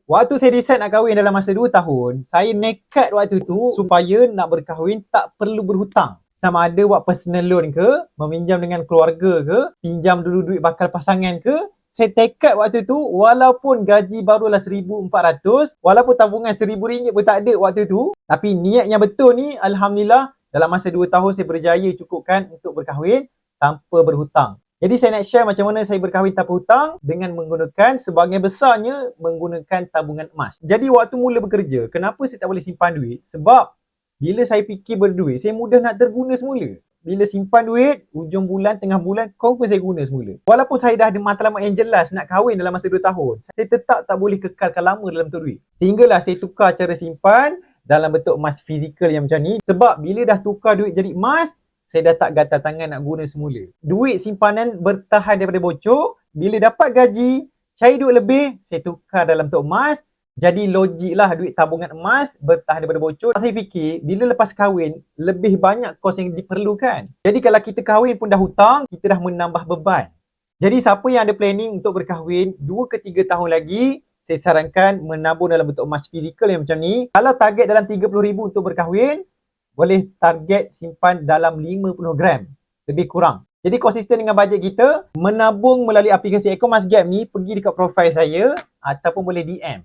Waktu saya decide nak kahwin dalam masa 2 tahun, saya nekat waktu tu supaya nak berkahwin tak perlu berhutang. Sama ada buat personal loan ke, meminjam dengan keluarga ke, pinjam dulu duit bakal pasangan ke, saya tekad waktu tu walaupun gaji barulah 1,400, walaupun tabungan RM1,000 pun tak ada waktu tu, tapi niat yang betul ni, Alhamdulillah, dalam masa 2 tahun saya berjaya cukupkan untuk berkahwin tanpa berhutang. Jadi saya nak share macam mana saya berkahwin tanpa hutang dengan menggunakan sebahagian besarnya menggunakan tabungan emas. Jadi waktu mula bekerja, kenapa saya tak boleh simpan duit? Sebab bila saya fikir berduit, saya mudah nak terguna semula. Bila simpan duit, ujung bulan, tengah bulan, confirm saya guna semula. Walaupun saya dah ada matlamat yang jelas nak kahwin dalam masa 2 tahun, saya tetap tak boleh kekalkan lama dalam bentuk duit. Sehinggalah saya tukar cara simpan dalam bentuk emas fizikal yang macam ni. Sebab bila dah tukar duit jadi emas, saya dah tak gatal tangan nak guna semula. Duit simpanan bertahan daripada bocor. Bila dapat gaji, cari duit lebih, saya tukar dalam bentuk emas. Jadi logiklah duit tabungan emas bertahan daripada bocor. Saya fikir, bila lepas kahwin, lebih banyak kos yang diperlukan. Jadi kalau kita kahwin pun dah hutang, kita dah menambah beban. Jadi siapa yang ada planning untuk berkahwin 2 ke 3 tahun lagi, saya sarankan menabung dalam bentuk emas fizikal yang macam ni. Kalau target dalam 30,000 untuk berkahwin, boleh target simpan dalam 50 gram. Lebih kurang. Jadi konsisten dengan bajet kita, menabung melalui aplikasi Ecomas Gap ni, pergi dekat profil saya ataupun boleh DM.